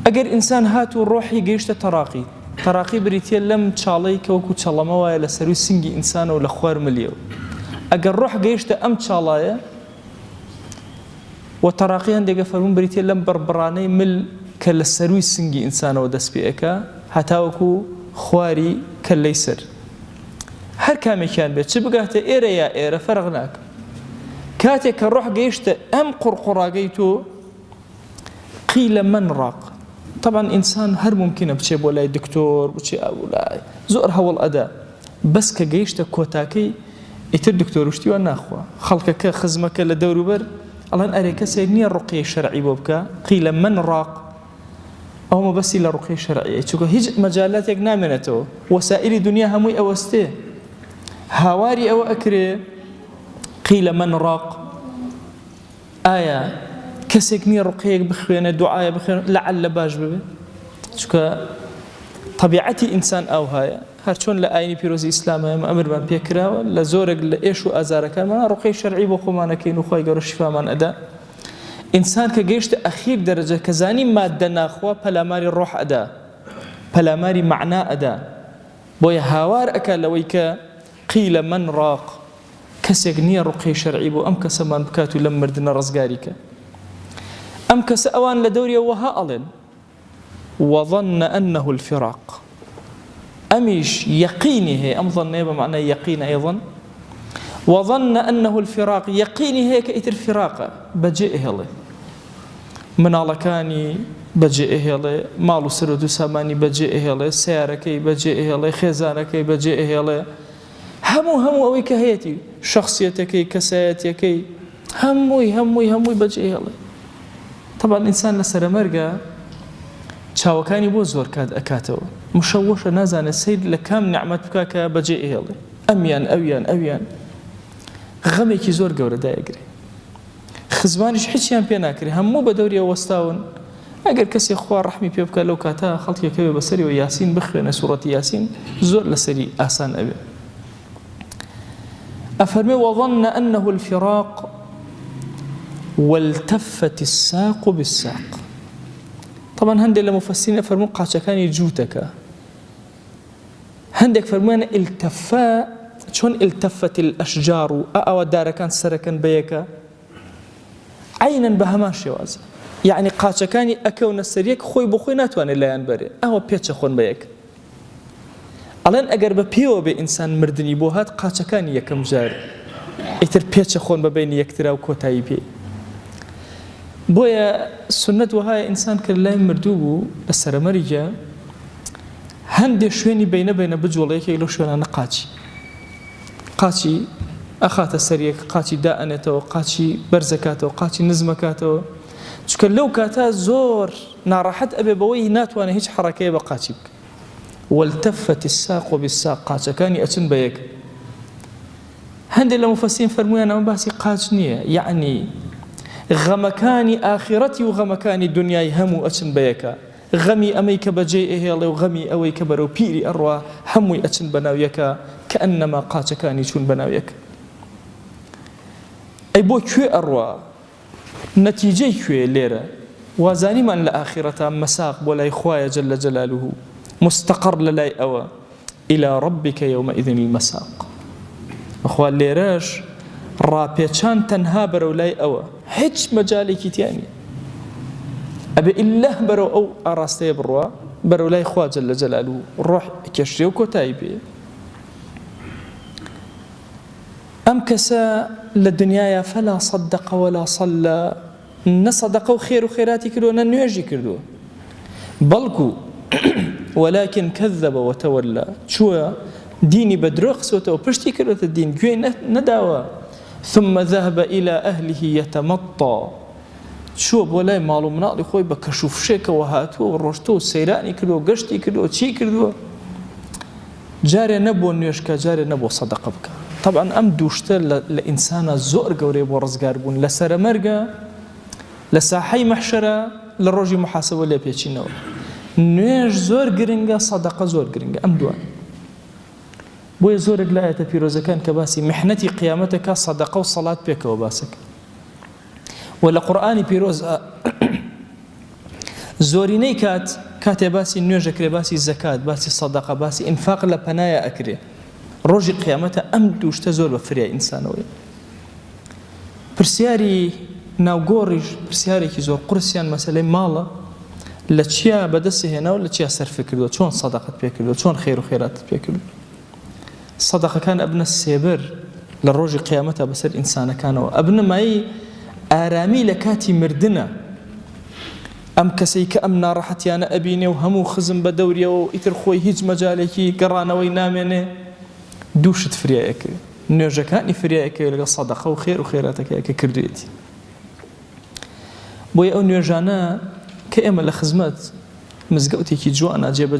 ئەگەر ئینسان هات و ڕۆحی گەیشتە تەراقی بریتە لەم چاڵەی کە وەکو چەڵەمە وایە لە سەروی سنگی ئینسانەوە لە خوار ملیەوە ئەگەر ڕۆح گەیشتە ئەم چاڵایە و تەراقی هەندێکە فەرمون بریتە لەم بەربڕانەی مل کە لە سەروی سنگی ئینسانەوە دەست پێ ئەکا هەتاوەکو خواری کەلەی سەر هەر کامێکیان بێت چ بگاتە ئێرە یا ئێرە فەرق ناکە کاتێک کە ڕۆح گەیشتە ئەم قوڕقوڕاگەی تۆ قیلە من ڕاق طبعا ئینسان هەر ممکنە بچێ بۆ لای دکتۆر بچێ ئەولای زۆر هەوڵ ئەدا بەس کە گەیشتە کۆتاکەی ئیتر دکتۆر شتیوان ناخوا خەڵکەکە خزمەکە لە دەوروبەر ئەڵێن ئەرێ کەسێک نییە ڕوقیەی شەرعی بۆ بکە قیلە من ڕاق ئەومە بەسی لە ڕوقیەی شەرعیە چونکە هیچ مەجالاتێک نامێنێتەوە وەسائلی دنیا هەمووی ئەوەستێ هاواری ئەوە ئەکرێ قیلە من ڕاق ئایا کەسێک نییە ڕوقیەک بخوێنە دوعاە بخوێن لەعەلە باش ببێت چونکە طبیعەتی ئینسان ئەو هەیە هەر چۆن لە ئاینی پیرۆزی ئیسلامە ئەمرمان پێکراوە لە زۆرێک لە ئێش و ئازارەکانمان ڕوقیەی شەرعی بۆ خۆمانەکەین و خۆی گەورە شیفامان ئەدا ئینسان کە گەیشتە ئەخیر دەرەجە کە زانی مادە ناخوا پەلاماری ڕۆح ئەدا پەلاماری مەعنا ئەدا بۆیە هاوار ئەکا لەوەی کە قیلە من ڕاق کەسێک نییە ڕوقیەی شەرعی بۆ ئەم کەسەمان بکات و لەم مردنە ڕزگاریکە ئەم کەسە ئەوان لە دەوریەوە وەها ئەڵێن وظن أنه الفراق أميش يقيني هي أم ظنه بمعنى يقين أيضا وظن أنه الفراق يقيني هي كإتر فراقه بجئه له من على كاني بجئه له مالو سرد ساماني بجئه له سياركي بجئه له خزانكي بجئه له همو أوي كهيتي شخصيتكي كسايتكي هموي بجئه له طبعا الإنسان لسر مرقى چاوەکانی بۆ زۆر کات ئەکاتەوە مشەوەشە نازانێت سید لە کام نعمەت بکا کە بەجێ ئێڵێ ئەویان غەمێکی زۆر گەورە دایەگرێ خزمانیش هیچیان پێ ناکرێ هەموو بە دەوریە وەستاون ئەگەر کەسێک خوا ڕەحمی پێ بکات لەو کاتە خەڵکێکەوێ بەسەریەوە یاسین بخوێنە سوڕەتی یاسین زۆر لەسەری ئاسان ئەوێ ئەفەرمێ وظن أنه الفراق والتفت الساق بالساق طبعا هندێک لە مفەسرین فەرموون قاچەکانی جووتەکە هەندێک فەرموویانە التەفا چۆن التەفت الأشجار و ئەوە دارەکان سەرەکەن بەیەکە عینەن بە هەمان شێوازە یعنی قاچەکانی ئەکەونە سەریەک خۆی بۆ خۆی ناتوانێت لایەن بەرێ ئەوە پێچە خۆن بەیەک ئەڵێن ئەگەر بە پێوە بێ ئینسان مردنی بۆ هات قاچەکانی یەکەم جار ئیتر پێچە خۆن بەبینی یەکترا و کۆتایی پێ بۆیە سنت وهایە ئینسان کە لای مردوو بوو لە سەرەمەریجە هەندێک شوێنی بینە بجوڵەیەکێک لەو شوێنانە قاچی ئەخاتە سەریەک قاچی دائەنێتەوە قاچی بەرزەکاتەوە قاچی نزمەکاتەوە چونکە لەو کاتە زۆر ناڕەحەت ئەبێ بەوەی ناتوانێت هیچ حەڕەکەیە بە قاچی بکە والتفت الساق بالساق قاچەکانی ئەچن بە یەک هەندێک لە مفەسرین فەرموویان ئەمە باسی قاچ نییە یعنی غەمەکانی ئاخرەتی و غەمەکانی دنیای هەموو ئەچن بەیەکە غەمی ئەمەی کە بەجێ ئێهێڵێ و غەمی ئەوەی کە بەرەو پیری ئەڕوا هەمووی ئەچن بەناو یەکە کە ئەنەما قاچەکانی چوون بەناو یەک ئەی بۆ کوێ ئەڕوا نەتیجەی کوێ لێرە وازانیمان لە ئاخرەتە مەساق بۆ لای خوایە جەلە جەلالوه مستەقەڕ لە لای ئەوە إلى ربك يومئذ المساق أخوان لێرەش ڕاپێچان تەنها بەرەو لای ئەوە هیچ مەجالێکی تیانی ئەبێ ئیلله بەرەو ئەو ئاڕاستەیە بڕوا بەرەو لای خوا جەلە جەلالوه ڕۆح کێشرێ و کۆتایی پێ ئەم کەسە لە دنیاە فەلا صەدەق وەلا صەلە نەسەدەقە و خێر و خێراتی کردووە نە نوێژی کردووە بەڵکو ولكن كذب وتولى چووە دینی بە درۆ قسەوتەوە پشتی کردوێتە دین گوێی نەداوە ثم ذهب إلى أهله يتمطى چووە بۆ لای ماڵ و مناڵی خۆی بە کەشوفشێکەوە هاتووە و ڕۆشتۆ و سەیرانی کردووە گەشتی کردووە چی کردووە جارێ نەبووە نوێشکە جارێ نەبووە سەدەقە بکە طبعا ئەم دووشتە لە ئینسانە زۆر گەورەی بۆ ڕزگار بوون لە سەرەمەرگە لە ساحەی مەحشەرە لە ڕۆژی محاسبە لێ پێچینەوە نوێژ زۆر گرنگە سەدەقە زۆر گرنگە ئەم دووان بۆیە زۆرێک لە ئاەتە پیرۆزەکان کە باسی میحنەتی قیامەتەکە سەدەقە و سەڵات پێکەوە باسەکە و لە قورئانی پیرۆز زۆرینەی کاتێ باسی نوێژەکرێ باسی زەکات باسی سەدەقە باسی ئینفاق لە پەنایە ئەکرێ ڕۆژی قیامەتە ئەم دووشتە زۆر بە فریای ئینسانەوەی پرسیاری ناوگۆڕیش پرسیارێکی زۆر قورسیان مەسەلەی ماڵە لە چیا بەدەستی هێناوە لە چیا سەرفی کردووە چۆن سەدەقەت پێ کردووە چۆن خێر و خێراتت پێ کردووە سەدەقەکان ئەبنە سێبەر لە ڕۆژی قیامەتە بەسەر ئینسانەکانەوە ئەبنە مای ئارامی لە کاتی مردنە ئەم کەسەی کە ئەم ناڕەحەتیانە ئەبینێ و هەموو خزم بە دەوریەوە و ئیتر خۆی هیچ مەجالێکی گەڕانەوەی نامێنێ دووشت فریایەکە نوێژەکانی فریایەکە لەگەڵ سەدەقە و خێر و خێراتەکەی کە کردوێتی بۆیە ئەو نوێژانە کە ئێمە لە خزمەت مزگەوتێکی جوانە جێبە